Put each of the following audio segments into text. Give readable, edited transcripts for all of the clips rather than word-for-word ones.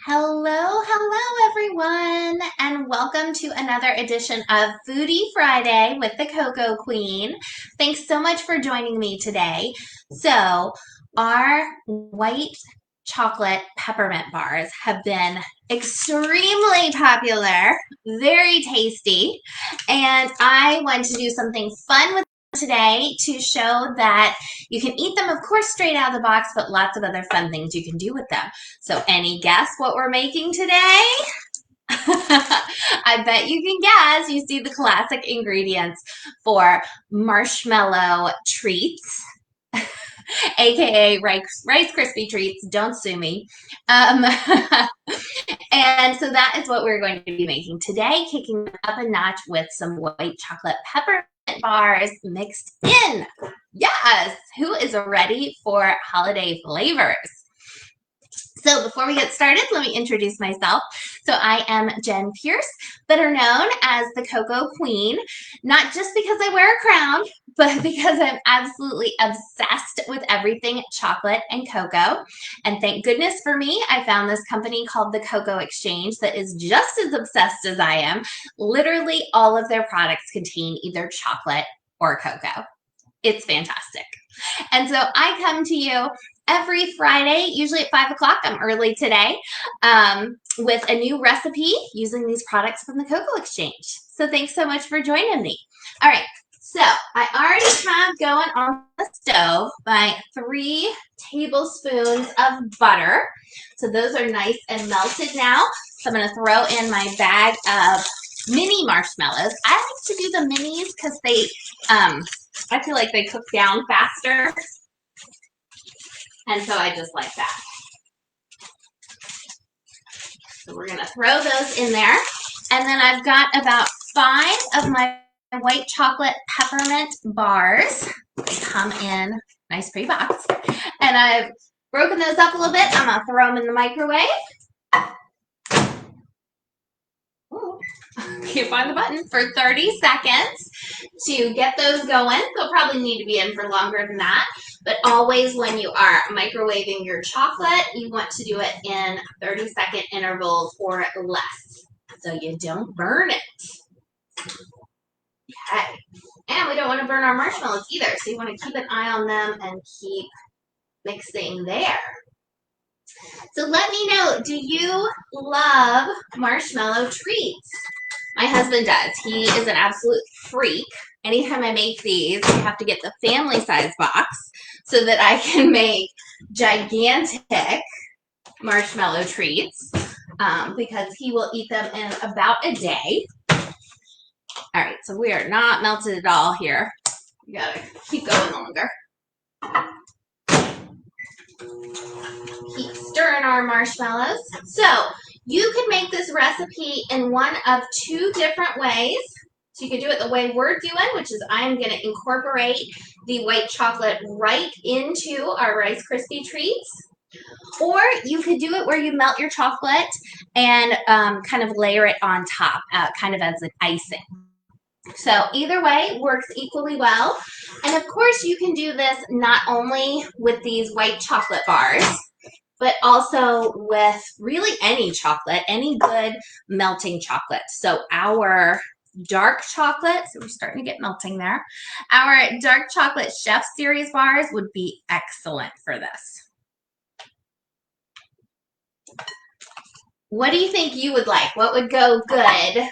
Hello, everyone, and welcome to another edition of Foodie Friday with the Cocoa Queen. Thanks so much for joining me today. So, our white chocolate peppermint bars have been extremely popular, very tasty, and I want to do something fun with today to show that you can eat them, of course, straight out of the box, but lots of other fun things you can do with them. So any guess what we're making today? I bet you can guess. You see the classic ingredients for marshmallow treats, aka Rice Krispie treats. Don't sue me. Um, and so that is what we're going to be making today, kicking up a notch with some white chocolate peppermint bars mixed in. Yes, who is ready for holiday flavors? So before we get started, let me introduce myself. So I am Jen Pierce, better known as the Cocoa Queen, not just because I wear a crown, but because I'm absolutely obsessed with everything chocolate and cocoa. And thank goodness for me, I found this company called the Cocoa Exchange that is just as obsessed as I am. Literally all of their products contain either chocolate or cocoa. It's fantastic. And so I come to you every Friday, usually at 5 o'clock. I'm early today, with a new recipe using these products from the Cocoa Exchange. So thanks so much for joining me. All right, so I already have going on the stove my 3 tablespoons of butter. So those are nice and melted now. So I'm going to throw in my bag of mini marshmallows. I like to do the minis because they, I feel like they cook down faster. And so I just like that. So we're going to throw those in there. And then I've got about 5 of my white chocolate peppermint bars. They come in a nice pretty box. And I've broken those up a little bit. I'm going to throw them in the microwave. Ooh. Can't find the button for 30 seconds to get those going. They'll probably need to be in for longer than that. But always when you are microwaving your chocolate, you want to do it in 30-second intervals or less so you don't burn it. Okay. And we don't want to burn our marshmallows either, so you want to keep an eye on them and keep mixing there. So let me know, do you love marshmallow treats? My husband does. He is an absolute freak. Anytime I make these, I have to get the family size box so that I can make gigantic marshmallow treats, because he will eat them in about a day. All right, so we are not melted at all here. We gotta keep going longer. Keep stirring our marshmallows. So you can make this recipe in one of 2 different ways. So you can do it the way we're doing, which is I'm going to incorporate the white chocolate right into our Rice Krispie treats. Or you could do it where you melt your chocolate and kind of layer it on top, kind of as an icing. So either way works equally well. And of course you can do this not only with these white chocolate bars, but also with really any chocolate, any good melting chocolate. So our dark chocolate, so we're starting to get melting there. Our dark chocolate chef series bars would be excellent for this. What do you think you would like? What would go good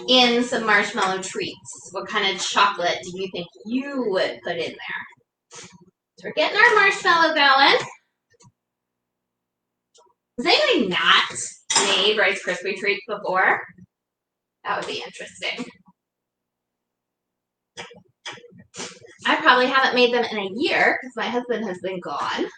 in some marshmallow treats? What kind of chocolate do you think you would put in there? So we're getting our marshmallow going. Has anybody not made Rice Krispie treats before? That would be interesting. I probably haven't made them in a year because my husband has been gone.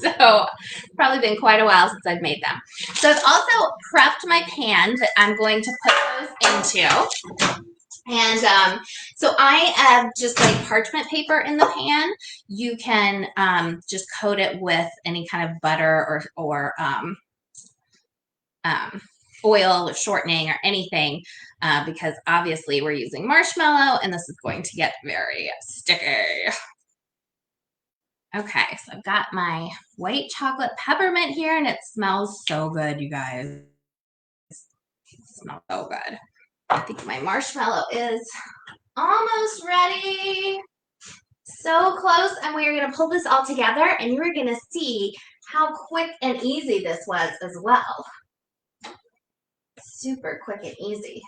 So it's probably been quite a while since I've made them. So I've also prepped my pan that I'm going to put those into. And so I have just like parchment paper in the pan. You can just coat it with any kind of butter or oil or shortening or anything, because obviously we're using marshmallow and this is going to get very sticky. Okay, so I've got my white chocolate peppermint here, and it smells so good, you guys. It smells so good. I think my marshmallow is almost ready. So close, and we are going to pull this all together, and you are going to see how quick and easy this was as well. Super quick and easy.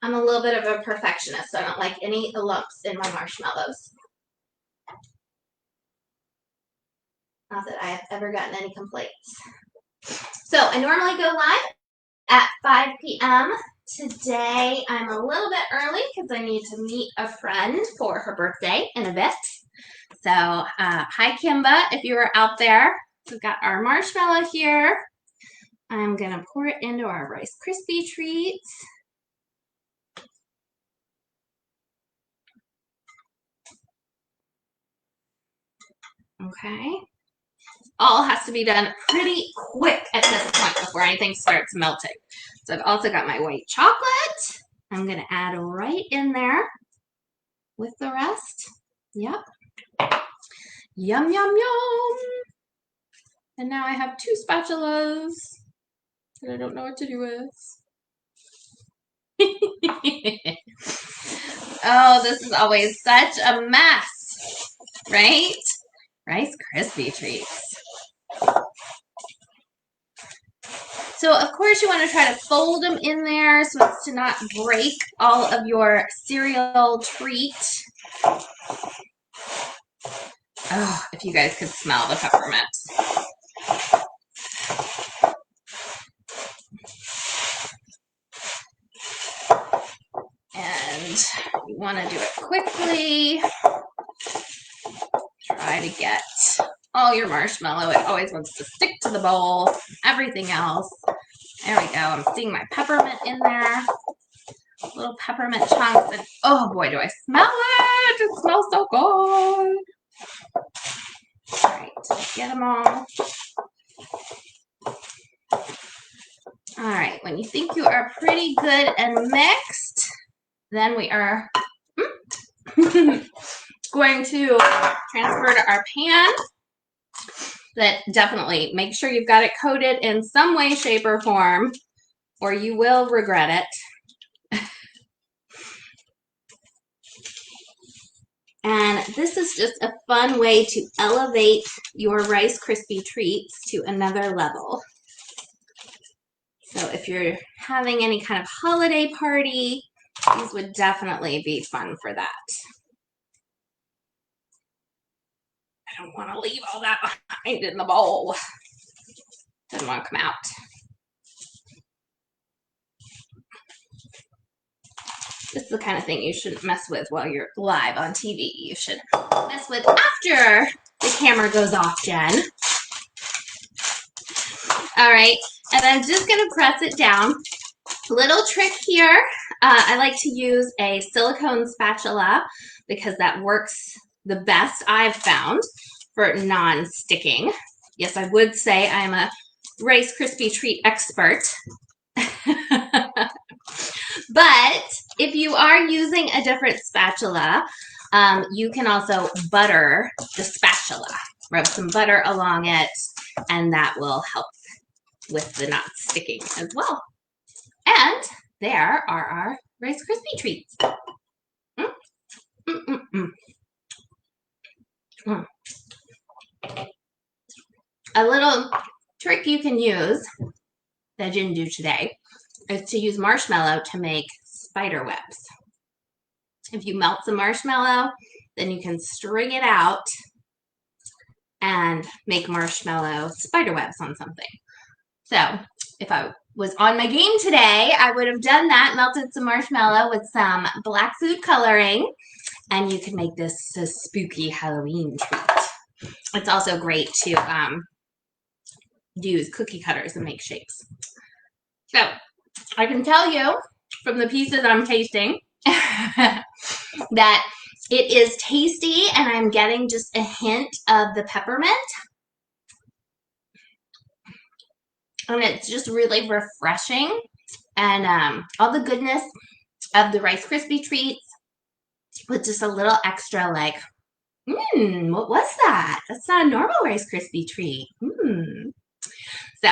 I'm a little bit of a perfectionist, so I don't like any lumps in my marshmallows. Not that I have ever gotten any complaints. So I normally go live at 5 p.m. Today I'm a little bit early because I need to meet a friend for her birthday in a bit. So hi Kimba, if you were out there. So we've got our marshmallow here. I'm gonna pour it into our Rice Krispie treats. Okay. All has to be done pretty quick at this point before anything starts melting. So I've also got my white chocolate. I'm gonna add right in there with the rest. Yep. Yum, yum, yum. And now I have 2 spatulas that I don't know what to do with. Oh, this is always such a mess, right? Rice Krispie treats. So of course you want to try to fold them in there so as to not break all of your cereal treat. Oh, if you guys could smell the peppermint. And you want to do it quickly. Try to get all your marshmallow. It always wants to stick to the bowl. Everything else. There we go. I'm seeing my peppermint in there. Little peppermint chunks. And oh boy, do I smell it. It smells so good. All right, get them all. All right, when you think you are pretty good and mixed, then we are going to transfer to our pan. That definitely make sure you've got it coated in some way, shape, or form, or you will regret it. And this is just a fun way to elevate your Rice Krispie treats to another level. So if you're having any kind of holiday party, these would definitely be fun for that. I don't want to leave all that behind in the bowl. Doesn't want to come out. This is the kind of thing you shouldn't mess with while you're live on TV. You should mess with after the camera goes off, Jen. All right, and I'm just going to press it down. Little trick here, I like to use a silicone spatula because that works the best I've found for non-sticking. Yes, I would say I'm a Rice Krispie treat expert. But if you are using a different spatula, you can also butter the spatula. Rub some butter along it, and that will help with the not sticking as well. And there are our Rice Krispie treats. A little trick you can use that I didn't do today is to use marshmallow to make spider webs. If you melt some marshmallow, then you can string it out and make marshmallow spider webs on something. So if I was on my game today, I would have done that, melted some marshmallow with some black food coloring, and you can make this a spooky Halloween treat. It's also great to use cookie cutters and make shapes. So I can tell you from the pieces I'm tasting that it is tasty, and I'm getting just a hint of the peppermint. And it's just really refreshing, and all the goodness of the Rice Krispie treats with just a little extra like, what was that? That's not a normal Rice Krispie treat. So,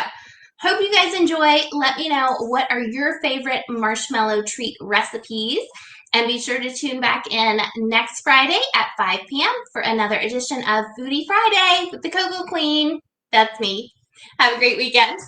hope you guys enjoy. Let me know what are your favorite marshmallow treat recipes. And be sure to tune back in next Friday at 5 p.m. for another edition of Foodie Friday with the Cocoa Queen. That's me. Have a great weekend.